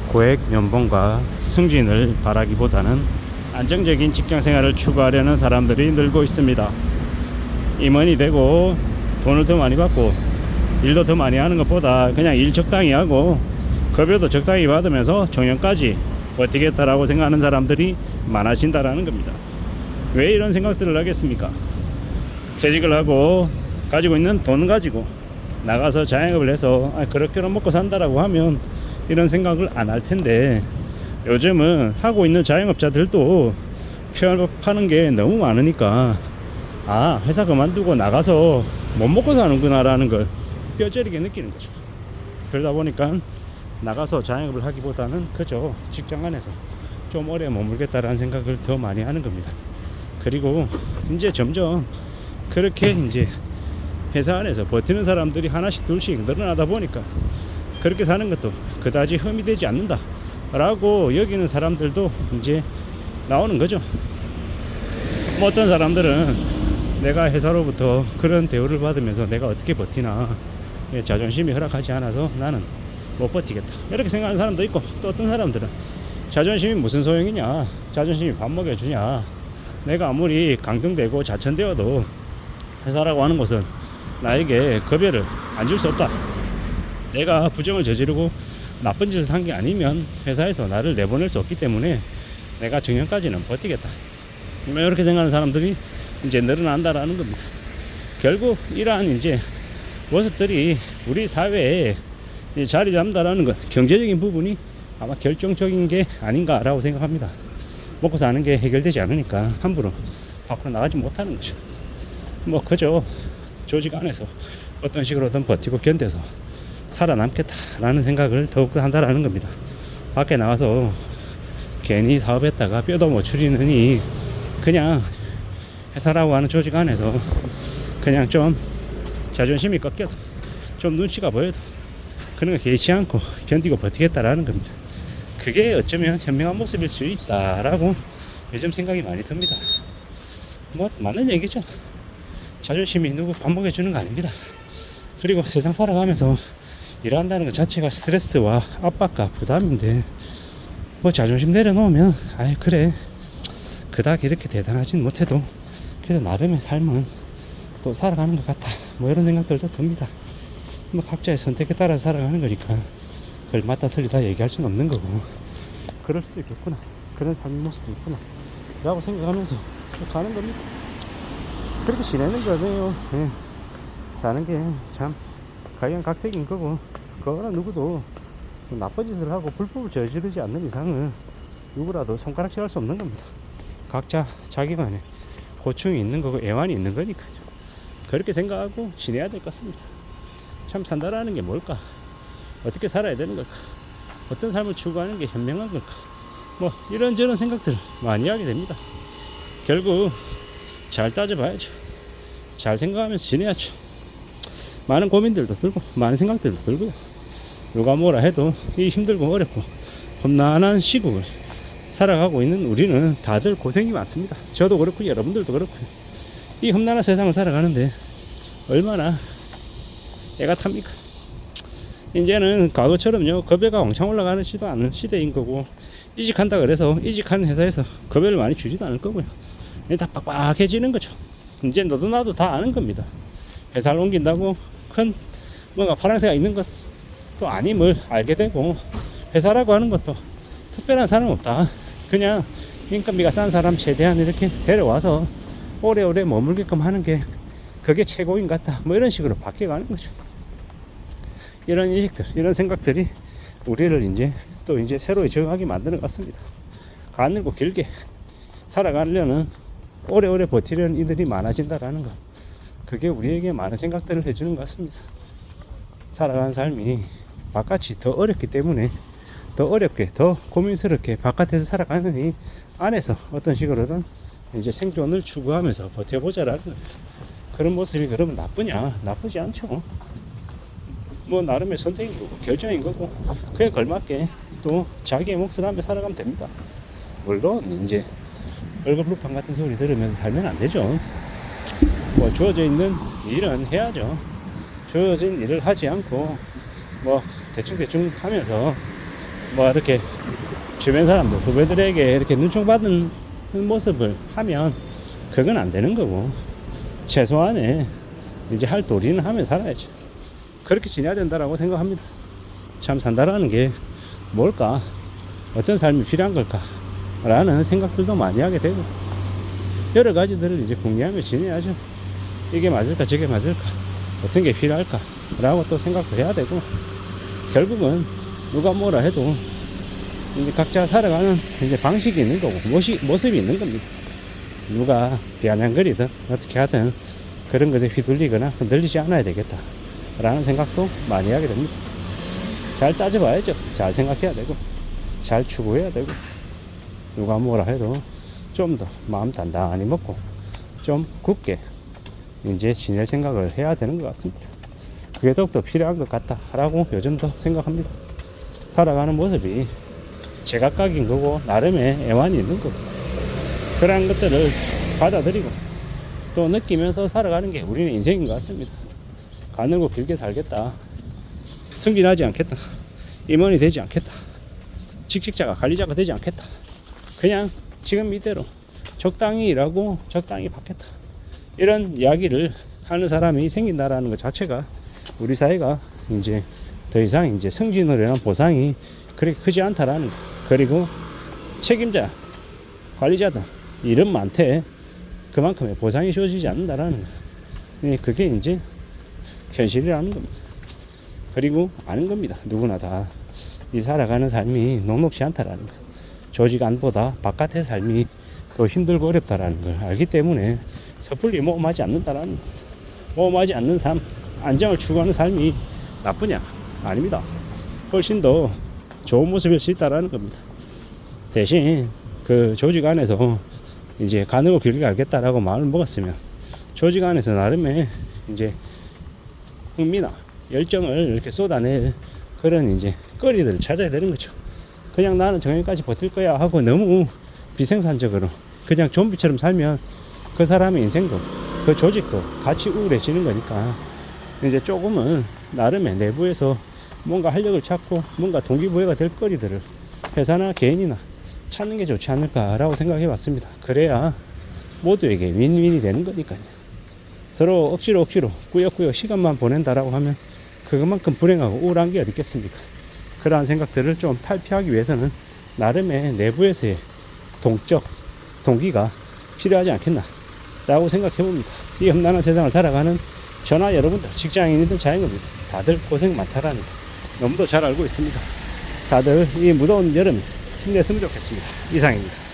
고액 연봉과 승진을 바라기보다는 안정적인 직장 생활을 추구하려는 사람들이 늘고 있습니다. 임원이 되고 돈을 더 많이 받고 일도 더 많이 하는 것보다 그냥 일 적당히 하고 급여도 적당히 받으면서 정년까지 버티겠다라고 생각하는 사람들이 많아진다라는 겁니다. 왜 이런 생각들을 하겠습니까? 퇴직을 하고 가지고 있는 돈 가지고 나가서 자영업을 해서 그렇게는 먹고 산다라고 하면 이런 생각을 안 할 텐데, 요즘은 하고 있는 자영업자들도 파는 게 너무 많으니까 회사 그만두고 나가서 못 먹고 사는구나 라는 걸 뼈저리게 느끼는 거죠. 그러다 보니까 나가서 자영업을 하기보다는 그저 직장 안에서 좀 오래 머물겠다라는 생각을 더 많이 하는 겁니다. 그리고 이제 점점 그렇게 이제 회사 안에서 버티는 사람들이 하나씩 둘씩 늘어나다 보니까 그렇게 사는 것도 그다지 흠이 되지 않는다 라고 여기는 사람들도 이제 나오는 거죠. 뭐 어떤 사람들은 내가 회사로부터 그런 대우를 받으면서 내가 어떻게 버티나, 자존심이 허락하지 않아서 나는 못 버티겠다 이렇게 생각하는 사람도 있고, 또 어떤 사람들은 자존심이 무슨 소용이냐, 자존심이 밥 먹여주냐, 내가 아무리 강등되고 자천되어도 회사라고 하는 곳은 나에게 급여를 안 줄 수 없다, 내가 부정을 저지르고 나쁜 짓을 한 게 아니면 회사에서 나를 내보낼 수 없기 때문에 내가 정년까지는 버티겠다, 이렇게 생각하는 사람들이 이제 늘어난다라는 겁니다. 결국 이러한 이제 모습들이 우리 사회에 자리 잡는다라는 것, 경제적인 부분이 아마 결정적인 게 아닌가라고 생각합니다. 먹고 사는 게 해결되지 않으니까 함부로 밖으로 나가지 못하는 거죠. 뭐 그저 조직 안에서 어떤 식으로든 버티고 견뎌서 살아남겠다라는 생각을 더욱 한다라는 겁니다. 밖에 나가서 괜히 사업했다가 뼈도 못 추리느니 그냥 회사라고 하는 조직 안에서 그냥 좀 자존심이 꺾여도 좀 눈치가 보여도 그런 거 개의치 않고 견디고 버티겠다라는 겁니다. 그게 어쩌면 현명한 모습일 수 있다라고 요즘 생각이 많이 듭니다. 뭐 맞는 얘기죠. 자존심이 누구 밥 먹여주는 거 아닙니다. 그리고 세상 살아가면서 일한다는 것 자체가 스트레스와 압박과 부담인데, 뭐 자존심 내려놓으면 그래 그닥 이렇게 대단하진 못해도 그래도 나름의 삶은 또 살아가는 것 같다, 뭐 이런 생각들도 듭니다. 뭐 각자의 선택에 따라 살아가는 거니까 그걸 맞다 틀리다 얘기할 수는 없는 거고, 그럴 수도 있겠구나, 그런 삶의 모습도 있구나 라고 생각하면서 가는 겁니다. 그렇게 지내는 거네요. 사는 게 참 각양각색인 거고, 그거는 누구도 나쁜 짓을 하고 불법을 저지르지 않는 이상은 누구라도 손가락질 할 수 없는 겁니다. 각자 자기만의 고충이 있는 거고 애환이 있는 거니까요. 그렇게 생각하고 지내야 될 것 같습니다. 참 산다라는 게 뭘까? 어떻게 살아야 되는 걸까? 어떤 삶을 추구하는 게 현명한 걸까? 뭐 이런저런 생각들을 많이 하게 됩니다. 결국 잘 따져봐야죠. 잘 생각하면서 지내야죠. 많은 고민들도 들고 많은 생각들도 들고요. 누가 뭐라 해도 이 힘들고 어렵고 험난한 시국을 살아가고 있는 우리는 다들 고생이 많습니다. 저도 그렇고 여러분들도 그렇고요. 이 험난한 세상을 살아가는데 얼마나 애가 탑니까? 이제는 과거처럼요 급여가 왕창 올라가는 시도 않는 시대인 거고, 이직한다 그래서 이직하는 회사에서 급여를 많이 주지도 않을 거고요. 다 빡빡해지는 거죠. 이제 너도 나도 다 아는 겁니다. 회사를 옮긴다고 큰 뭔가 파랑새가 있는 것도 아님을 알게 되고, 회사라고 하는 것도 특별한 사람 없다, 그냥 인건비가 싼 사람 최대한 이렇게 데려와서 오래오래 머물게끔 하는 게 그게 최고인 것 같다, 뭐 이런 식으로 바뀌어가는 거죠. 이런 인식들, 이런 생각들이 우리를 이제 또 이제 새로이 적응하게 만드는 것 같습니다. 가늘고 길게 살아가려는, 오래오래 버티려는 이들이 많아진다라는 것, 그게 우리에게 많은 생각들을 해주는 것 같습니다. 살아가는 삶이 바깥이 더 어렵기 때문에 더 어렵게 더 고민스럽게 바깥에서 살아가느니 안에서 어떤 식으로든 이제 생존을 추구하면서 버텨보자라는 그런 모습이 그러면 나쁘냐? 나쁘지 않죠. 뭐 나름의 선택인 거고 결정인 거고, 그에 걸맞게 또 자기의 몫을 하며 살아가면 됩니다. 물론 이제 얼굴루팡 같은 소리 들으면서 살면 안 되죠. 뭐 주어져 있는 일은 해야죠. 주어진 일을 하지 않고 뭐 대충 하면서 뭐 이렇게 주변 사람들 후배들에게 이렇게 눈총받는 모습을 하면 그건 안 되는 거고, 최소한의 이제 할 도리는 하며 살아야죠. 그렇게 지내야 된다라고 생각합니다. 참 산다라는 게 뭘까, 어떤 삶이 필요한 걸까 라는 생각들도 많이 하게 되고, 여러 가지들을 이제 궁리하며 지내야죠. 이게 맞을까 저게 맞을까 어떤 게 필요할까 라고 또 생각도 해야 되고, 결국은 누가 뭐라 해도 이제 각자 살아가는 이제 방식이 있는 거고, 모습이 있는 겁니다. 누가 비아냥거리든 어떻게 하든 그런 것에 휘둘리거나 흔들리지 않아야 되겠다 라는 생각도 많이 하게 됩니다. 잘 따져봐야죠. 잘 생각해야 되고, 잘 추구해야 되고, 누가 뭐라 해도 좀 더 마음 단단히 먹고 좀 굳게 이제 지낼 생각을 해야 되는 것 같습니다. 그게 더욱더 필요한 것 같다라고 요즘도 생각합니다. 살아가는 모습이 제각각인 거고, 나름의 애환이 있는 거고, 그런 것들을 받아들이고 또 느끼면서 살아가는 게 우리는 인생인 것 같습니다. 가늘고 길게 살겠다, 승진하지 않겠다, 임원이 되지 않겠다, 직책자가 관리자가 되지 않겠다, 그냥 지금 이대로 적당히 일하고 적당히 받겠다, 이런 이야기를 하는 사람이 생긴다라는 것 자체가 우리 사회가 이제 더 이상 이제 승진을 위한 보상이 그렇게 크지 않다라는 거. 그리고 책임자, 관리자들 일은 많대 그만큼의 보상이 주어지지 않는다라는 거. 그게 이제 현실이라는 겁니다. 그리고 아는 겁니다. 누구나 다 이 살아가는 삶이 녹록지 않다라는 거, 조직 안보다 바깥의 삶이 더 힘들고 어렵다라는 걸 알기 때문에 섣불리 모험하지 않는다라는 거. 모험하지 않는 삶, 안정을 추구하는 삶이 나쁘냐? 아닙니다. 훨씬 더 좋은 모습일 수 있다라는 겁니다. 대신 그 조직 안에서 이제 가늘고 길게 알겠다라고 마음을 먹었으면 조직 안에서 나름의 이제 흥미나 열정을 이렇게 쏟아낼 그런 이제 거리들을 찾아야 되는 거죠. 그냥 나는 정년까지 버틸 거야 하고 너무 비생산적으로 그냥 좀비처럼 살면 그 사람의 인생도 그 조직도 같이 우울해지는 거니까, 이제 조금은 나름의 내부에서 뭔가 활력을 찾고 뭔가 동기부여가 될 거리들을 회사나 개인이나 찾는 게 좋지 않을까라고 생각해 봤습니다. 그래야 모두에게 윈윈이 되는 거니까요. 서로 억지로 꾸역꾸역 시간만 보낸다라고 하면 그것만큼 불행하고 우울한 게 어디 있겠습니까? 그러한 생각들을 좀 탈피하기 위해서는 나름의 내부에서의 동적 동기가 필요하지 않겠나 라고 생각해 봅니다. 이 험난한 세상을 살아가는 저나 여러분들, 직장인이든 자영업이든 다들 고생 많다라는 거 너무도 잘 알고 있습니다. 다들 이 무더운 여름 힘냈으면 좋겠습니다. 이상입니다.